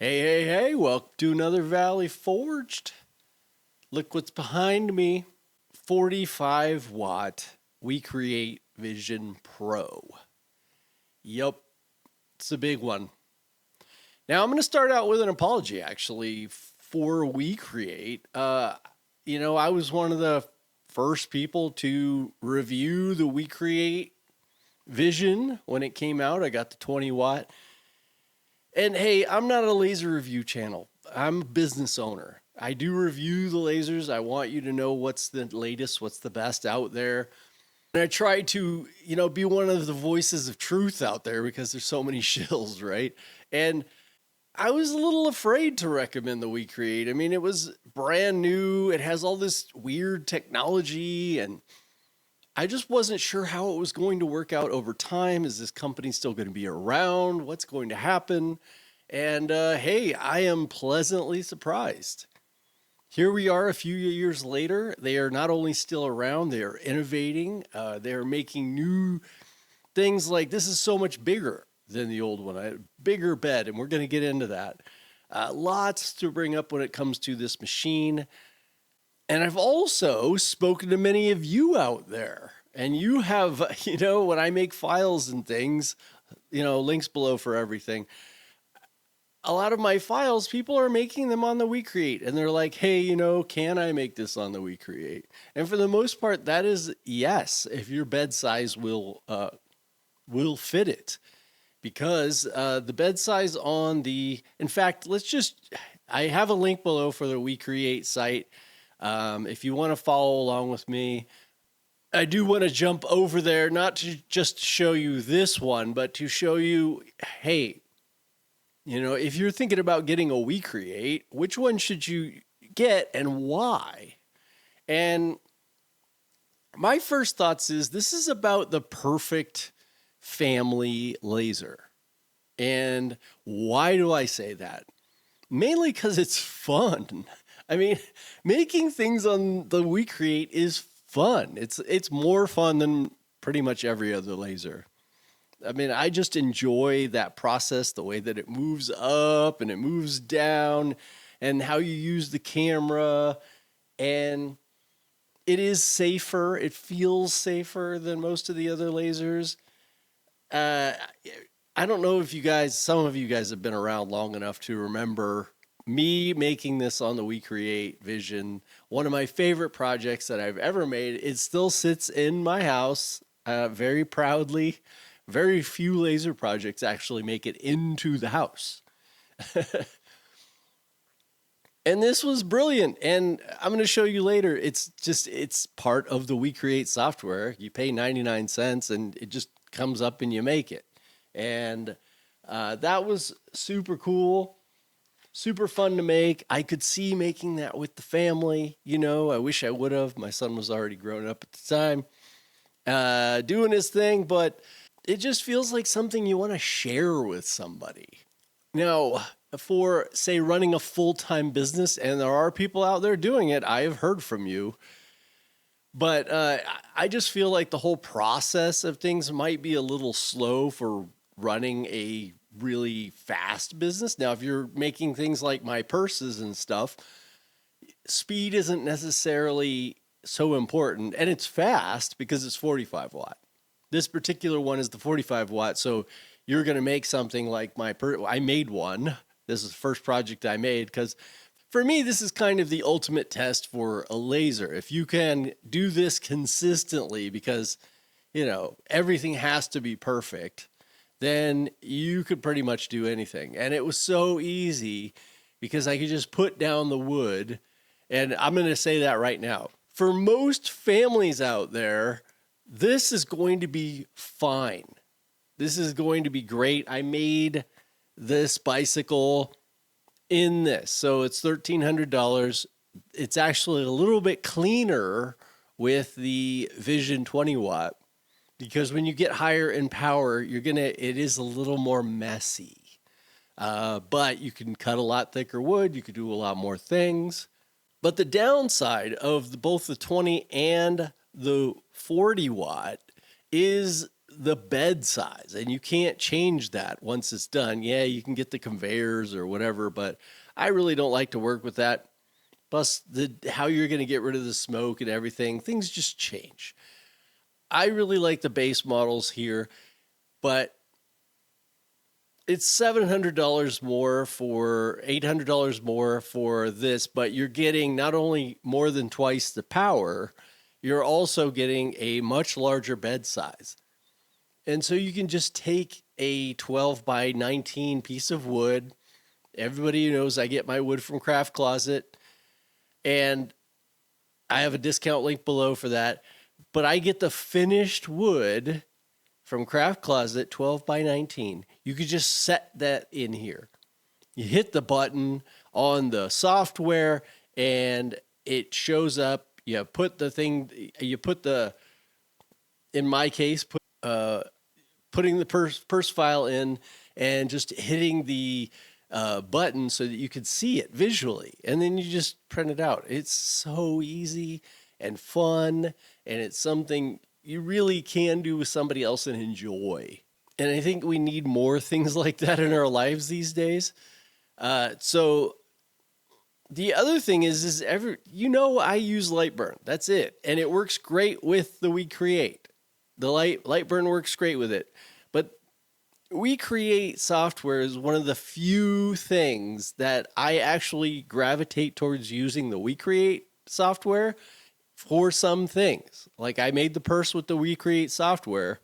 Hey, welcome to another Valley Forged. Look what's behind me. 45 watt WeCreat Vision Pro. Yup, it's a big one. Now I'm going to start out with an apology actually for WeCreat. I was one of the first people to review the WeCreat Vision when it came out. I got the 20 watt. And hey, I'm not a laser review channel. I'm a business owner. I do review the lasers. I want you to know what's the latest, what's the best out there. And I try to, be one of the voices of truth out there because there's so many shills, right? And I was a little afraid to recommend the WeCreat. I mean, it was brand new. It has all this weird technology, and I just wasn't sure how it was going to work out over time. Is this company still going to be around? What's going to happen? And hey, I am pleasantly surprised. Here we are a few years later. They are not only still around, they are innovating. They are making new things like this is so much bigger than the old one, a bigger bed, and we're going to get into that. Lots to bring up when it comes to this machine. And I've also spoken to many of you out there. And you have, when I make files and things, links below for everything. A lot of my files, people are making them on the WeCreat. And they're like, hey, can I make this on the WeCreat? And for the most part, that is yes, if your bed size will fit it. Because the bed size in fact, I have a link below for the WeCreat site. If you want to follow along with me, I do want to jump over there, not to just show you this one, but to show you, hey, if you're thinking about getting a WeCreat, which one should you get and why? And my first thoughts is this is about the perfect family laser. And why do I say that? Mainly because it's fun. I mean, making things on the WeCreat is fun. It's more fun than pretty much every other laser. I mean, I just enjoy that process, the way that it moves up and it moves down and how you use the camera. And it is safer. It feels safer than most of the other lasers. I don't know if some of you guys have been around long enough to remember me making this on the WeCreat Vision, one of my favorite projects that I've ever made. It still sits in my house very proudly. Very few laser projects actually make it into the house. And this was brilliant. And I'm going to show you later. It's part of the WeCreat software. You pay 99 cents and it just comes up and you make it. And that was super cool. Super fun to make. I could see making that with the family. I wish I would have. My son was already grown up at the time, doing his thing, but it just feels like something you want to share with somebody. Now, for, say, running a full-time business, and there are people out there doing it, I have heard from you, but I just feel like the whole process of things might be a little slow for running a really fast business. Now, if you're making things like my purses and stuff, speed isn't necessarily so important, and it's fast because it's 45 watt. This particular one is the 45 watt, so you're going to make something like I made one. This is the first project I made because for me, this is kind of the ultimate test for a laser. If you can do this consistently because, everything has to be perfect, then you could pretty much do anything. And it was so easy because I could just put down the wood. And I'm going to say that right now. For most families out there, this is going to be fine. This is going to be great. I made this bicycle in this. So it's $1,300. It's actually a little bit cleaner with the Vision 20 watt. Because when you get higher in power, it is a little more messy. But you can cut a lot thicker wood. You can do a lot more things. But the downside of both the 20 and the 40 watt is the bed size, and you can't change that once it's done. Yeah, you can get the conveyors or whatever, but I really don't like to work with that. Plus, how you're going to get rid of the smoke and everything, things just change. I really like the base models here, but it's $700 more for $800 more for this, but you're getting not only more than twice the power, you're also getting a much larger bed size. And so you can just take a 12 by 19 piece of wood. Everybody knows I get my wood from Craft Closet, and I have a discount link below for that. But I get the finished wood from Craft Closet, 12 by 19. You could just set that in here. You hit the button on the software and it shows up. You put the thing, in my case, putting the purse file in and just hitting the button so that you could see it visually. And then you just print it out. It's so easy and fun, and it's something you really can do with somebody else and enjoy. And I think we need more things like that in our lives these days. So the other thing is I use Lightburn. That's it. And it works great with the WeCreat. The Lightburn works great with it. But WeCreat software is one of the few things that I actually gravitate towards using the WeCreat software for some things. Like I made the purse with the WeCreat software.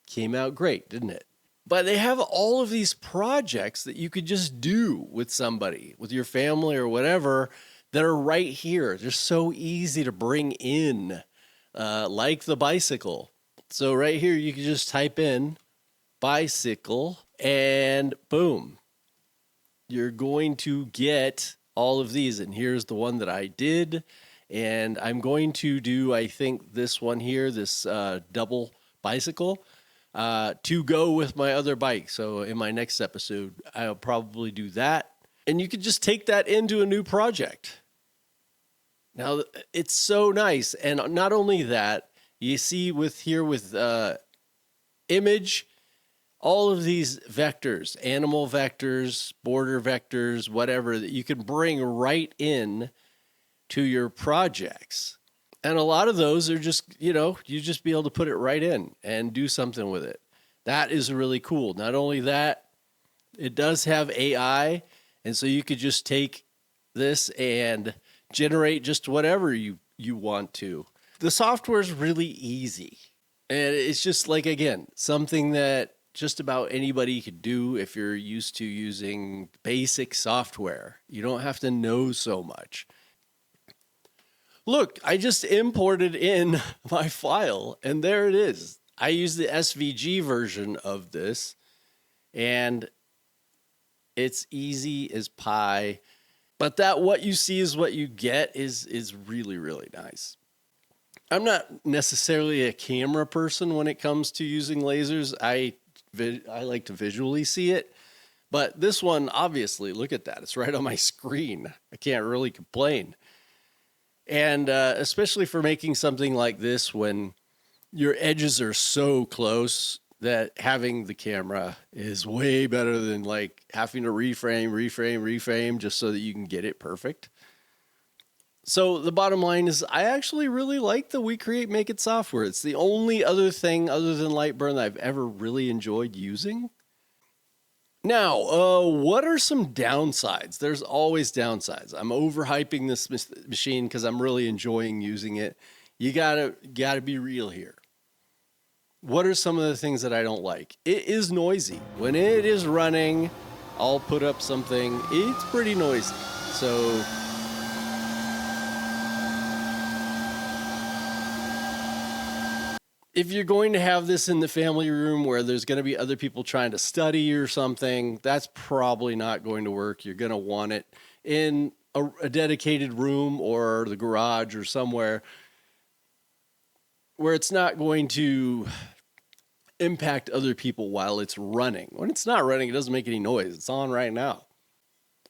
Came out great, didn't it? But they have all of these projects that you could just do with somebody, with your family or whatever, that are right here. They're so easy to bring in, like the bicycle. So right here, you can just type in bicycle and boom, you're going to get all of these. And here's the one that I did. And I'm going to do, I think, this one here, this double bicycle, to go with my other bike. So in my next episode, I'll probably do that. And you could just take that into a new project. Now, it's so nice. And not only that, you see with image, all of these vectors, animal vectors, border vectors, whatever, that you can bring right in to your projects. And a lot of those are just, you just be able to put it right in and do something with it. That is really cool. Not only that, it does have AI. And so you could just take this and generate just whatever you want to. The software is really easy. And it's just like, again, something that just about anybody could do if you're used to using basic software. You don't have to know so much. Look, I just imported in my file, and there it is. I use the SVG version of this, and it's easy as pie. But that what you see is what you get is really, really nice. I'm not necessarily a camera person when it comes to using lasers. I like to visually see it. But this one, obviously, look at that. It's right on my screen. I can't really complain. And especially for making something like this when your edges are so close that having the camera is way better than like having to reframe just so that you can get it perfect. So the bottom line is I actually really like the WeCreat Make It software. It's the only other thing other than Lightburn that I've ever really enjoyed using. Now, what are some downsides? There's always downsides. I'm overhyping this machine because I'm really enjoying using it. You gotta be real here. What are some of the things that I don't like? It is noisy. When it is running, I'll put up something. It's pretty noisy. So if you're going to have this in the family room where there's going to be other people trying to study or something, that's probably not going to work. You're going to want it in a dedicated room or the garage or somewhere where it's not going to impact other people while it's running. When it's not running, it doesn't make any noise. It's on right now.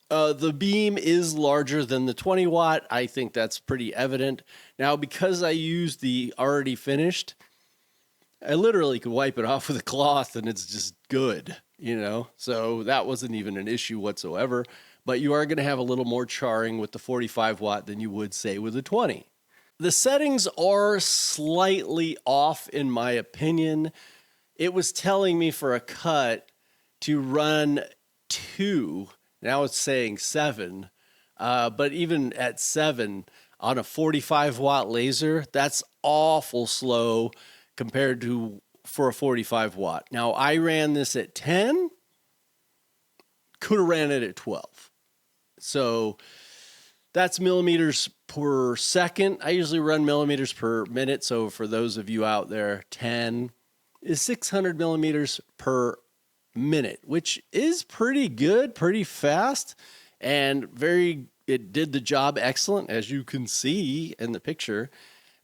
The beam is larger than the 20 watt. I think that's pretty evident. Now, because I used the already finished, I literally could wipe it off with a cloth and it's just good, So that wasn't even an issue whatsoever. But you are going to have a little more charring with the 45 watt than you would say with a 20. The settings are slightly off in my opinion. It was telling me for a cut to run 2. Now it's saying 7. But even at 7 on a 45 watt laser, that's awful slow compared to for a 45 watt. Now I ran this at 10, could have ran it at 12. So that's millimeters per second. I usually run millimeters per minute. So for those of you out there, 10 is 600 millimeters per minute, which is pretty good, pretty fast, and it did the job excellent, as you can see in the picture.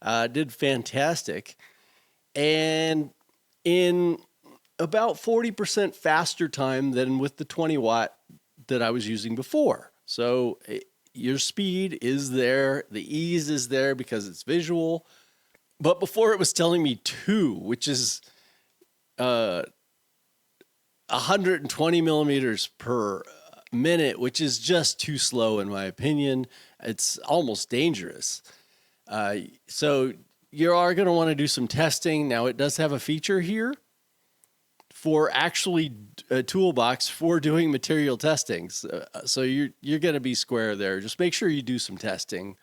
Did fantastic. And in about 40% faster time than with the 20 watt that I was using before. So your speed is there, the ease is there because it's visual. But before it was telling me 2, which is 120 millimeters per minute, which is just too slow in my opinion. It's almost dangerous. So you are going to want to do some testing. Now it does have a feature here for actually a toolbox for doing material testings. So you're going to be square there. Just make sure you do some testing.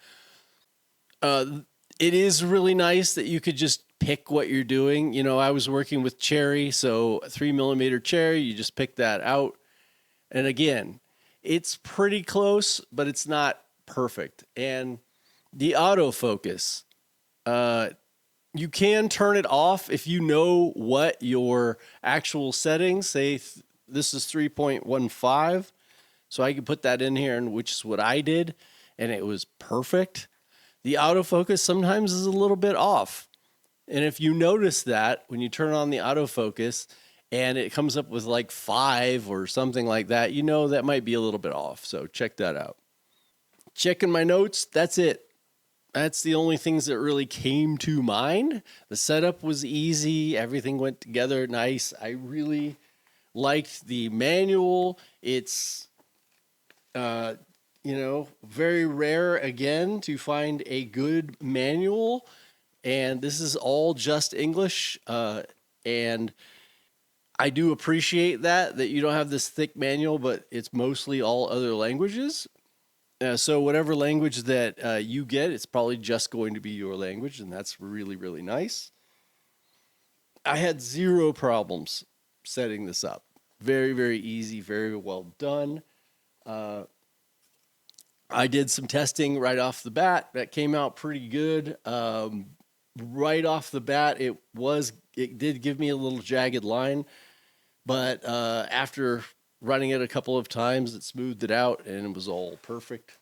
It is really nice that you could just pick what you're doing. I was working with cherry, so 3 millimeter cherry, you just pick that out. And again, it's pretty close, but it's not perfect. And the autofocus, you can turn it off if you know what your actual settings, say this is 3.15. So I can put that in here, and which is what I did, and it was perfect. The autofocus sometimes is a little bit off. And if you notice that when you turn on the autofocus and it comes up with like 5 or something like that, that might be a little bit off. So check that out. Checking my notes, that's it. That's the only things that really came to mind. The setup was easy. Everything went together nice. I really liked the manual. It's, very rare again to find a good manual. And this is all just English. And I do appreciate that you don't have this thick manual, but it's mostly all other languages. So whatever language that you get, it's probably just going to be your language, and that's really, really nice. I had 0 problems setting this up. Very, very easy, very well done. I did some testing right off the bat. That came out pretty good. Right off the bat, it did give me a little jagged line, but after running it a couple of times, it smoothed it out and it was all perfect.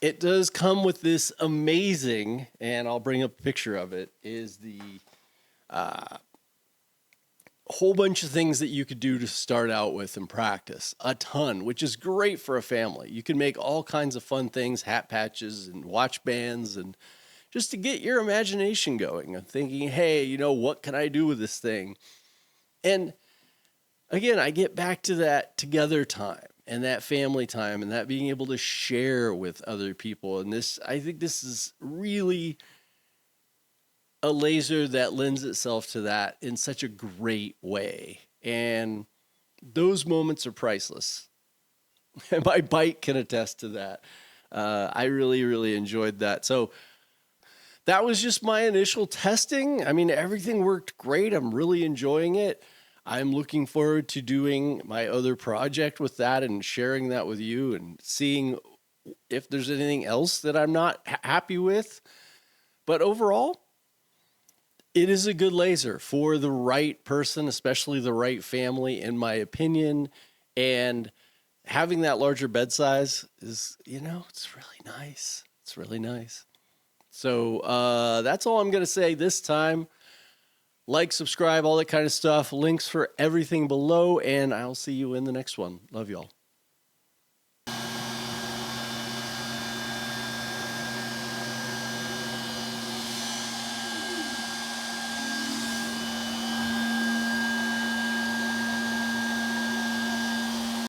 It does come with this amazing, and I'll bring up a picture of it, is the whole bunch of things that you could do to start out with and practice. A ton, which is great for a family. You can make all kinds of fun things, hat patches and watch bands, and just to get your imagination going and thinking, hey, what can I do with this thing? And again, I get back to that together time and that family time and that being able to share with other people. And I think this is really a laser that lends itself to that in such a great way. And those moments are priceless. And my bike can attest to that. I really, really enjoyed that. So that was just my initial testing. I mean, everything worked great. I'm really enjoying it. I'm looking forward to doing my other project with that and sharing that with you and seeing if there's anything else that I'm not happy with. But overall, it is a good laser for the right person, especially the right family, in my opinion. And having that larger bed size is, it's really nice. It's really nice. So that's all I'm going to say this time. Like, subscribe, all that kind of stuff. Links for everything below, and I'll see you in the next one. Love y'all.